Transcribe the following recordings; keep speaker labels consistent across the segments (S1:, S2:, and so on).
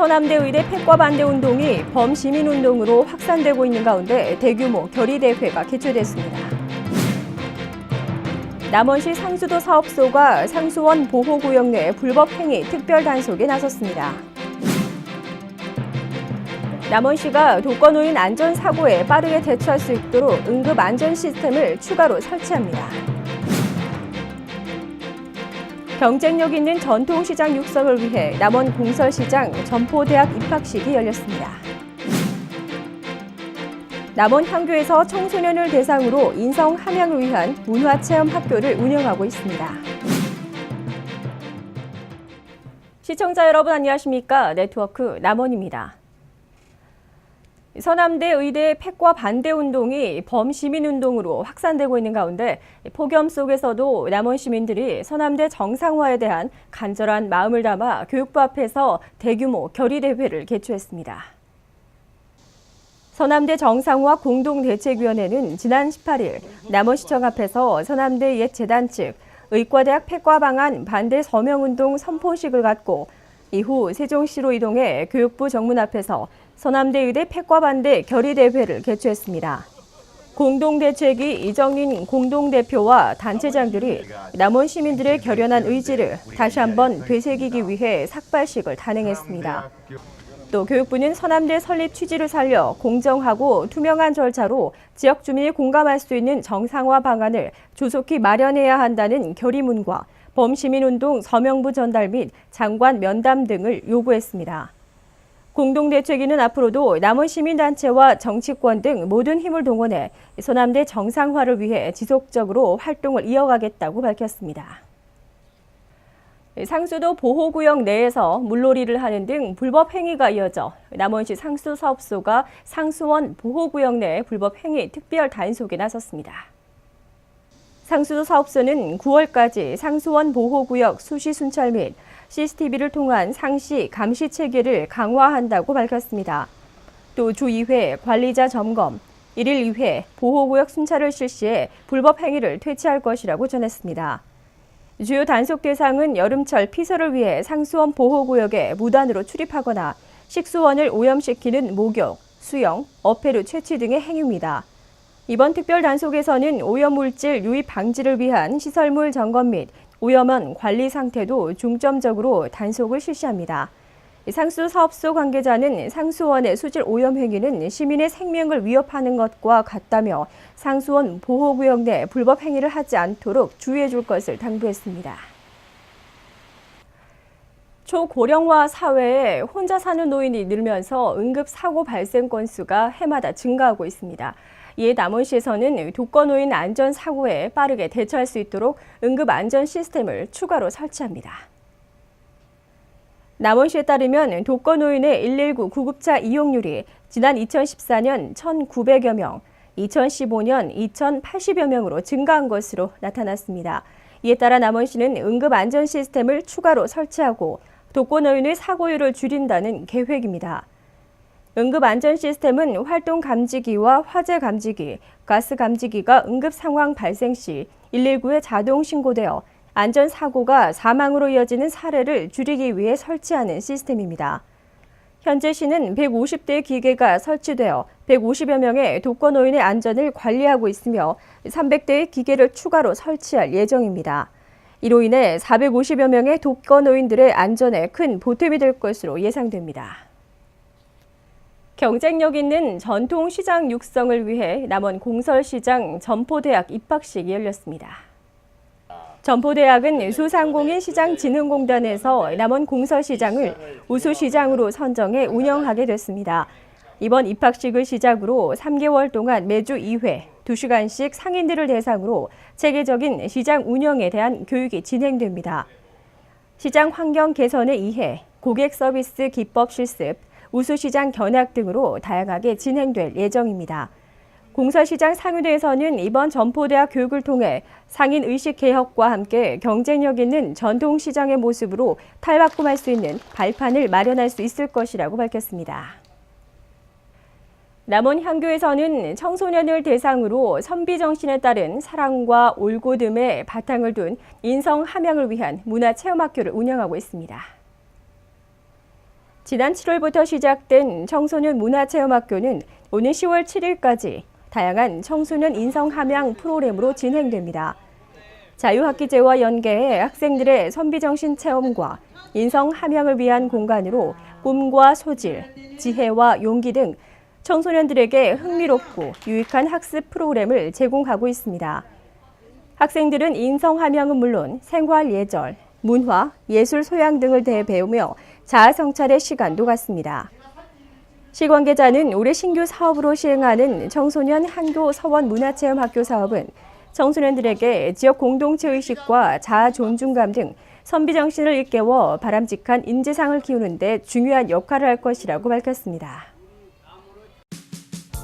S1: 서남대 의대 폐과 반대 운동이 범시민운동으로 확산되고 있는 가운데 대규모 결의대회가 개최됐습니다. 남원시 상수도 사업소가 상수원 보호구역 내 불법행위 특별 단속에 나섰습니다. 남원시가 독거노인 안전사고에 빠르게 대처할 수 있도록 응급안전 시스템을 추가로 설치합니다. 경쟁력 있는 전통시장 육성을 위해 남원 공설시장 점포대학 입학식이 열렸습니다. 남원 향교에서 청소년을 대상으로 인성 함양을 위한 문화체험 학교를 운영하고 있습니다. 시청자 여러분 안녕하십니까? 네트워크 남원입니다. 서남대 의대 폐과 반대 운동이 범시민운동으로 확산되고 있는 가운데 폭염 속에서도 남원 시민들이 서남대 정상화에 대한 간절한 마음을 담아 교육부 앞에서 대규모 결의대회를 개최했습니다. 서남대 정상화 공동대책위원회는 지난 18일 남원시청 앞에서 서남대 옛 재단 측 의과대학 폐과 방안 반대 서명운동 선포식을 갖고 이후 세종시로 이동해 교육부 정문 앞에서 서남대 의대 폐과 반대 결의대회를 개최했습니다. 공동대책위 이정린 공동대표와 단체장들이 남원 시민들의 결연한 의지를 다시 한번 되새기기 위해 삭발식을 단행했습니다. 또 교육부는 서남대 설립 취지를 살려 공정하고 투명한 절차로 지역 주민이 공감할 수 있는 정상화 방안을 조속히 마련해야 한다는 결의문과 범시민운동 서명부 전달 및 장관 면담 등을 요구했습니다. 공동대책위는 앞으로도 남원 시민단체와 정치권 등 모든 힘을 동원해 서남대 정상화를 위해 지속적으로 활동을 이어가겠다고 밝혔습니다. 상수도 보호구역 내에서 물놀이를 하는 등 불법 행위가 이어져 남원시 상수사업소가 상수원 보호구역 내 불법 행위 특별 단속에 나섰습니다. 상수도 사업소는 9월까지 상수원 보호구역 수시 순찰 및 CCTV를 통한 상시 감시 체계를 강화한다고 밝혔습니다. 또 주 2회 관리자 점검, 1일 2회 보호구역 순찰을 실시해 불법 행위를 퇴치할 것이라고 전했습니다. 주요 단속 대상은 여름철 피서를 위해 상수원 보호구역에 무단으로 출입하거나 식수원을 오염시키는 목욕, 수영, 어패류 채취 등의 행위입니다. 이번 특별 단속에서는 오염물질 유입 방지를 위한 시설물 점검 및 오염원 관리 상태도 중점적으로 단속을 실시합니다. 상수 사업소 관계자는 상수원의 수질 오염 행위는 시민의 생명을 위협하는 것과 같다며 상수원 보호구역 내 불법 행위를 하지 않도록 주의해 줄 것을 당부했습니다. 초고령화 사회에 혼자 사는 노인이 늘면서 응급사고 발생 건수가 해마다 증가하고 있습니다. 이에 남원시에서는 독거노인 안전사고에 빠르게 대처할 수 있도록 응급안전 시스템을 추가로 설치합니다. 남원시에 따르면 독거노인의 119 구급차 이용률이 지난 2014년 1,900여 명, 2015년 2,080여 명으로 증가한 것으로 나타났습니다. 이에 따라 남원시는 응급안전 시스템을 추가로 설치하고 독거노인의 사고율을 줄인다는 계획입니다. 응급안전 시스템은 활동 감지기와 화재 감지기, 가스 감지기가 응급 상황 발생 시 119에 자동 신고되어 안전사고가 사망으로 이어지는 사례를 줄이기 위해 설치하는 시스템입니다. 현재 시는 150대의 기계가 설치되어 150여 명의 독거노인의 안전을 관리하고 있으며 300대의 기계를 추가로 설치할 예정입니다. 이로 인해 450여 명의 독거노인들의 안전에 큰 보탬이 될 것으로 예상됩니다. 경쟁력 있는 전통시장 육성을 위해 남원 공설시장 점포대학 입학식이 열렸습니다. 점포대학은 소상공인 시장진흥공단에서 남원 공설시장을 우수시장으로 선정해 운영하게 됐습니다. 이번 입학식을 시작으로 3개월 동안 매주 2회, 2시간씩 상인들을 대상으로 체계적인 시장 운영에 대한 교육이 진행됩니다. 시장 환경 개선의 이해, 고객 서비스 기법 실습, 우수시장 견학 등으로 다양하게 진행될 예정입니다. 공설시장 상위대에서는 이번 점포대학 교육을 통해 상인 의식 개혁과 함께 경쟁력 있는 전통시장의 모습으로 탈바꿈할 수 있는 발판을 마련할 수 있을 것이라고 밝혔습니다. 남원 향교에서는 청소년을 대상으로 선비정신에 따른 사랑과 올곧음의 바탕을 둔 인성 함양을 위한 문화체험학교를 운영하고 있습니다. 지난 7월부터 시작된 청소년 문화체험학교는 오는 10월 7일까지 다양한 청소년 인성함양 프로그램으로 진행됩니다. 자유학기제와 연계해 학생들의 선비정신 체험과 인성함양을 위한 공간으로 꿈과 소질, 지혜와 용기 등 청소년들에게 흥미롭고 유익한 학습 프로그램을 제공하고 있습니다. 학생들은 인성함양은 물론 생활 예절, 문화, 예술 소양 등을 대해 배우며 자아성찰의 시간도 갖습니다. 시 관계자는 올해 신규 사업으로 시행하는 청소년 한교 서원 문화체험학교 사업은 청소년들에게 지역 공동체의식과 자아 존중감 등 선비정신을 일깨워 바람직한 인재상을 키우는 데 중요한 역할을 할 것이라고 밝혔습니다.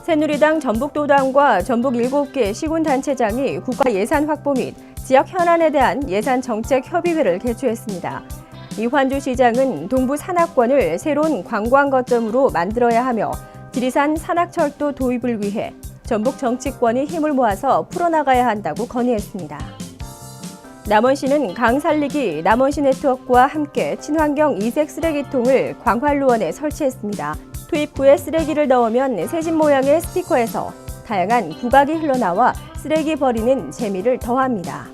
S1: 새누리당 전북도당과 전북 7개 시군단체장이 국가 예산 확보 및 지역 현안에 대한 예산 정책 협의회를 개최했습니다. 이환주 시장은 동부 산악권을 새로운 관광 거점으로 만들어야 하며 지리산 산악철도 도입을 위해 전북 정치권이 힘을 모아서 풀어나가야 한다고 건의했습니다. 남원시는 강 살리기 남원시 네트워크와 함께 친환경 이색 쓰레기통을 광활루원에 설치했습니다. 투입 후에 쓰레기를 넣으면 새집 모양의 스티커에서 다양한 국악이 흘러나와 쓰레기 버리는 재미를 더합니다.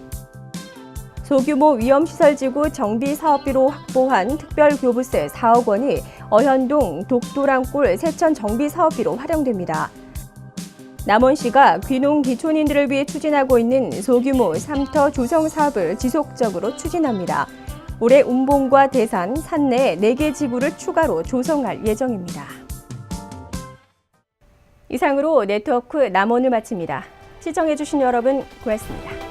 S1: 소규모 위험시설지구 정비 사업비로 확보한 특별교부세 4억 원이 어현동 독도랑골 세천 정비 사업비로 활용됩니다. 남원시가 귀농 귀촌인들을 위해 추진하고 있는 소규모 삼터 조성 사업을 지속적으로 추진합니다. 올해 운봉과 대산, 산내 4개 지구를 추가로 조성할 예정입니다. 이상으로 네트워크 남원을 마칩니다. 시청해주신 여러분 고맙습니다.